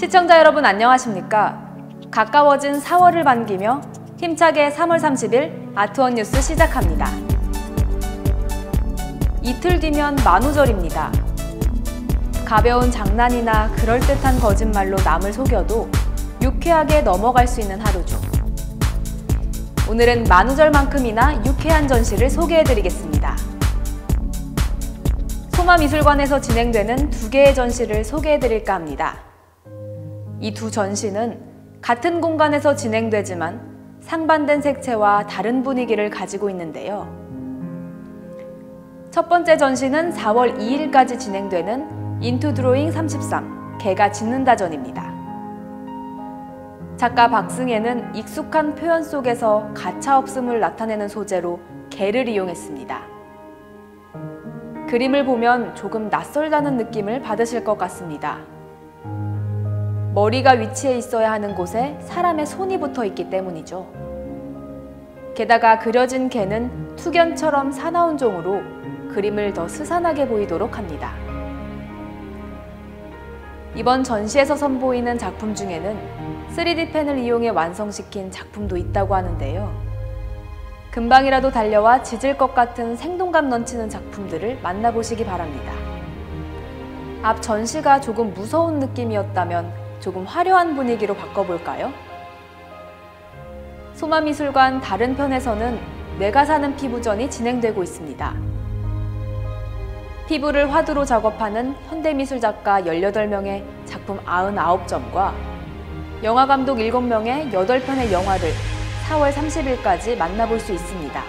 시청자 여러분 안녕하십니까? 가까워진 4월을 반기며 힘차게 3월 30일 아트원 뉴스 시작합니다. 이틀 뒤면 만우절입니다. 가벼운 장난이나 그럴듯한 거짓말로 남을 속여도 유쾌하게 넘어갈 수 있는 하루죠. 오늘은 만우절만큼이나 유쾌한 전시를 소개해드리겠습니다. 소마미술관에서 진행되는 두 개의 전시를 소개해드릴까 합니다. 이 두 전시는 같은 공간에서 진행되지만 상반된 색채와 다른 분위기를 가지고 있는데요. 첫 번째 전시는 4월 2일까지 진행되는 인투 드로잉 33 개가 짓는다전입니다. 작가 박승혜는 익숙한 표현 속에서 가차없음을 나타내는 소재로 개를 이용했습니다. 그림을 보면 조금 낯설다는 느낌을 받으실 것 같습니다. 머리가 위치해 있어야 하는 곳에 사람의 손이 붙어 있기 때문이죠. 게다가 그려진 개는 투견처럼 사나운 종으로 그림을 더 스산하게 보이도록 합니다. 이번 전시에서 선보이는 작품 중에는 3D 펜을 이용해 완성시킨 작품도 있다고 하는데요. 금방이라도 달려와 짖을 것 같은 생동감 넘치는 작품들을 만나보시기 바랍니다. 앞 전시가 조금 무서운 느낌이었다면 조금 화려한 분위기로 바꿔볼까요? 소마미술관 다른 편에서는 내가 사는 피부전이 진행되고 있습니다. 피부를 화두로 작업하는 현대미술작가 18명의 작품 99점과 영화감독 7명의 8편의 영화를 4월 30일까지 만나볼 수 있습니다.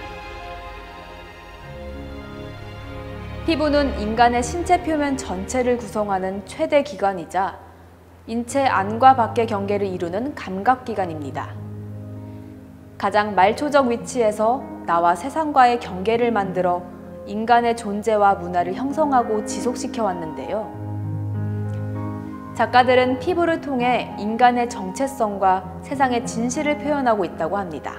피부는 인간의 신체 표면 전체를 구성하는 최대 기관이자 인체 안과 밖의 경계를 이루는 감각기관입니다. 가장 말초적 위치에서 나와 세상과의 경계를 만들어 인간의 존재와 문화를 형성하고 지속시켜 왔는데요. 작가들은 피부를 통해 인간의 정체성과 세상의 진실을 표현하고 있다고 합니다.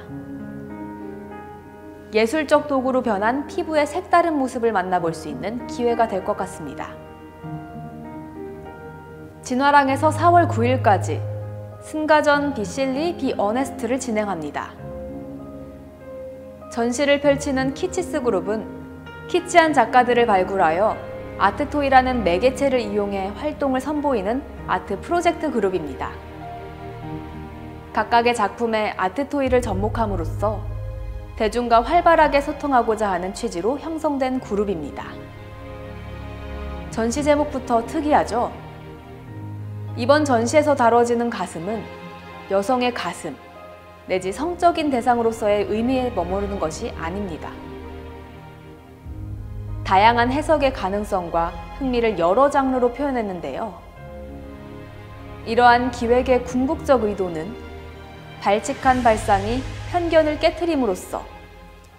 예술적 도구로 변한 피부의 색다른 모습을 만나볼 수 있는 기회가 될 것 같습니다. 진화랑에서 4월 9일까지 승가전 비실리 비 어네스트를 진행합니다. 전시를 펼치는 키치스 그룹은 키치한 작가들을 발굴하여 아트토이라는 매개체를 이용해 활동을 선보이는 아트 프로젝트 그룹입니다. 각각의 작품에 아트토이를 접목함으로써 대중과 활발하게 소통하고자 하는 취지로 형성된 그룹입니다. 전시 제목부터 특이하죠? 이번 전시에서 다뤄지는 가슴은 여성의 가슴, 내지 성적인 대상으로서의 의미에 머무르는 것이 아닙니다. 다양한 해석의 가능성과 흥미를 여러 장르로 표현했는데요. 이러한 기획의 궁극적 의도는 발칙한 발상이 편견을 깨트림으로써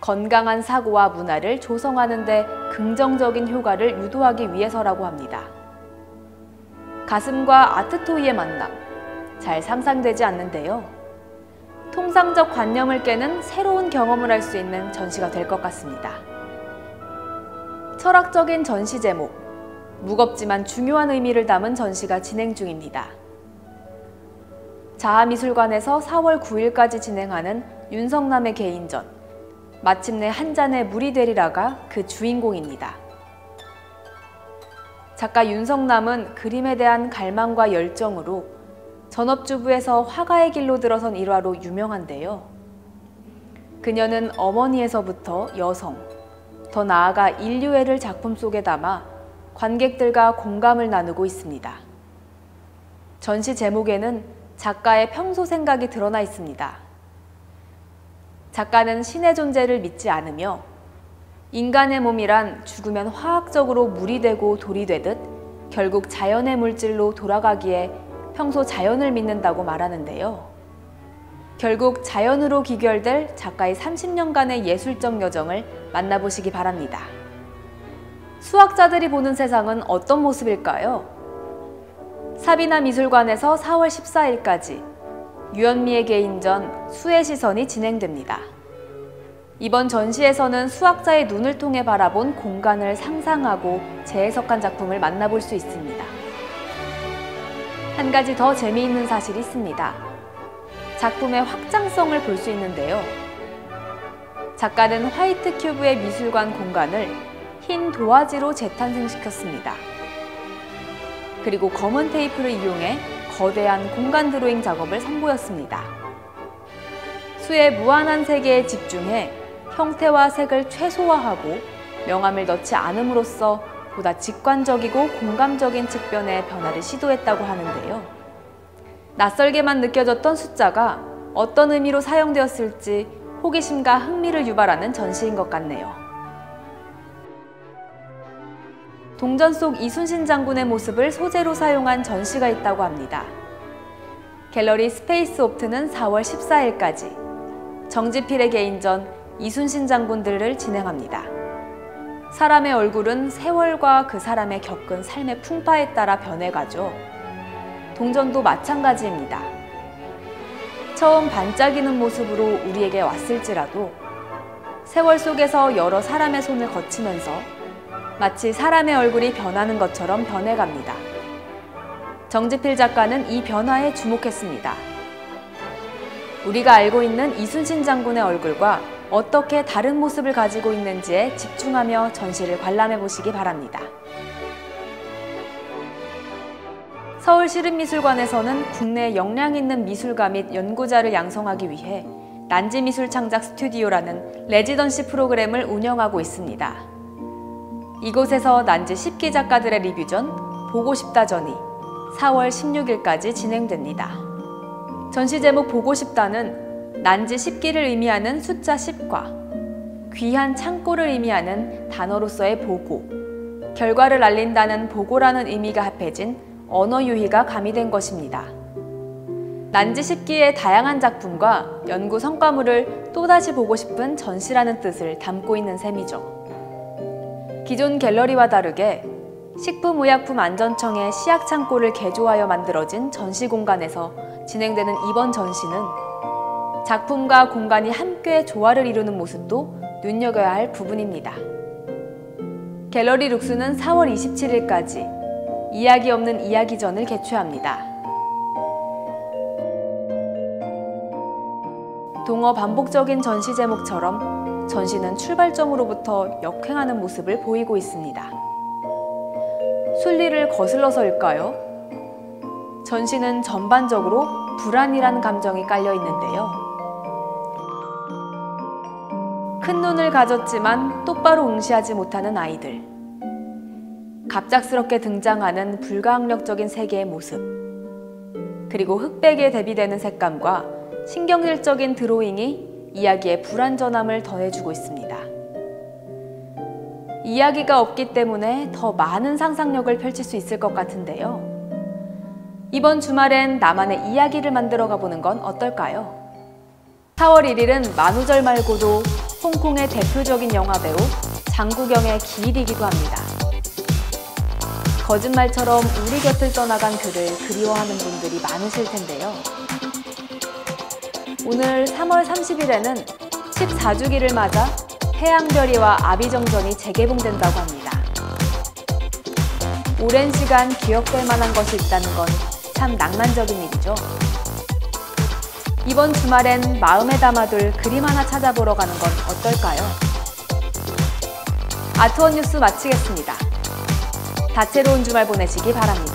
건강한 사고와 문화를 조성하는 데 긍정적인 효과를 유도하기 위해서라고 합니다. 가슴과 아트토이의 만남, 잘 상상되지 않는데요. 통상적 관념을 깨는 새로운 경험을 할 수 있는 전시가 될 것 같습니다. 철학적인 전시 제목, 무겁지만 중요한 의미를 담은 전시가 진행 중입니다. 자아미술관에서 4월 9일까지 진행하는 윤성남의 개인전, 마침내 한 잔의 물이 되리라가 그 주인공입니다. 작가 윤성남은 그림에 대한 갈망과 열정으로 전업주부에서 화가의 길로 들어선 일화로 유명한데요. 그녀는 어머니에서부터 여성, 더 나아가 인류애를 작품 속에 담아 관객들과 공감을 나누고 있습니다. 전시 제목에는 작가의 평소 생각이 드러나 있습니다. 작가는 신의 존재를 믿지 않으며 인간의 몸이란 죽으면 화학적으로 물이 되고 돌이 되듯 결국 자연의 물질로 돌아가기에 평소 자연을 믿는다고 말하는데요. 결국 자연으로 귀결될 작가의 30년간의 예술적 여정을 만나보시기 바랍니다. 수학자들이 보는 세상은 어떤 모습일까요? 사비나 미술관에서 4월 14일까지 유현미의 개인전 수의 시선이 진행됩니다. 이번 전시에서는 수학자의 눈을 통해 바라본 공간을 상상하고 재해석한 작품을 만나볼 수 있습니다. 한 가지 더 재미있는 사실이 있습니다. 작품의 확장성을 볼 수 있는데요. 작가는 화이트 큐브의 미술관 공간을 흰 도화지로 재탄생시켰습니다. 그리고 검은 테이프를 이용해 거대한 공간 드로잉 작업을 선보였습니다. 수의 무한한 세계에 집중해 형태와 색을 최소화하고 명암을 넣지 않음으로써 보다 직관적이고 공감적인 측면의 변화를 시도했다고 하는데요. 낯설게만 느껴졌던 숫자가 어떤 의미로 사용되었을지 호기심과 흥미를 유발하는 전시인 것 같네요. 동전 속 이순신 장군의 모습을 소재로 사용한 전시가 있다고 합니다. 갤러리 스페이스 옵트는 4월 14일까지 정지필의 개인전 이순신 장군들을 진행합니다. 사람의 얼굴은 세월과 그 사람의 겪은 삶의 풍파에 따라 변해가죠. 동전도 마찬가지입니다. 처음 반짝이는 모습으로 우리에게 왔을지라도 세월 속에서 여러 사람의 손을 거치면서 마치 사람의 얼굴이 변하는 것처럼 변해갑니다. 정지필 작가는 이 변화에 주목했습니다. 우리가 알고 있는 이순신 장군의 얼굴과 어떻게 다른 모습을 가지고 있는지에 집중하며 전시를 관람해 보시기 바랍니다. 서울시립미술관에서는 국내 역량 있는 미술가 및 연구자를 양성하기 위해 난지미술창작 스튜디오라는 레지던시 프로그램을 운영하고 있습니다. 이곳에서 난지 10기 작가들의 리뷰전 보고 싶다전이 4월 16일까지 진행됩니다. 전시 제목 보고 싶다는 난지 10기를 의미하는 숫자 10과 귀한 창고를 의미하는 단어로서의 보고, 결과를 알린다는 보고라는 의미가 합해진 언어 유희가 가미된 것입니다. 난지 10기의 다양한 작품과 연구 성과물을 또다시 보고 싶은 전시라는 뜻을 담고 있는 셈이죠. 기존 갤러리와 다르게 식품의약품안전청의 시약창고를 개조하여 만들어진 전시 공간에서 진행되는 이번 전시는 작품과 공간이 함께 조화를 이루는 모습도 눈여겨야 할 부분입니다. 갤러리 룩스는 4월 27일까지 이야기 없는 이야기전을 개최합니다. 동어 반복적인 전시 제목처럼 전시는 출발점으로부터 역행하는 모습을 보이고 있습니다. 순리를 거슬러서일까요? 전시는 전반적으로 불안이란 감정이 깔려 있는데요. 큰 눈을 가졌지만 똑바로 응시하지 못하는 아이들, 갑작스럽게 등장하는 불가항력적인 세계의 모습, 그리고 흑백에 대비되는 색감과 신경질적인 드로잉이 이야기의 불안전함을 더해주고 있습니다. 이야기가 없기 때문에 더 많은 상상력을 펼칠 수 있을 것 같은데요. 이번 주말엔 나만의 이야기를 만들어 가보는 건 어떨까요? 4월 1일은 만우절 말고도 홍콩의 대표적인 영화배우 장구경의 기일이기도 합니다. 거짓말처럼 우리 곁을 떠나간 그를 그리워하는 분들이 많으실 텐데요. 오늘 3월 30일에는 14주기를 맞아 태양별이와 아비정전이 재개봉된다고 합니다. 오랜 시간 기억될 만한 것이 있다는 건 참 낭만적인 일이죠. 이번 주말엔 마음에 담아둘 그림 하나 찾아보러 가는 건 어떨까요? 아트원 뉴스 마치겠습니다. 다채로운 주말 보내시기 바랍니다.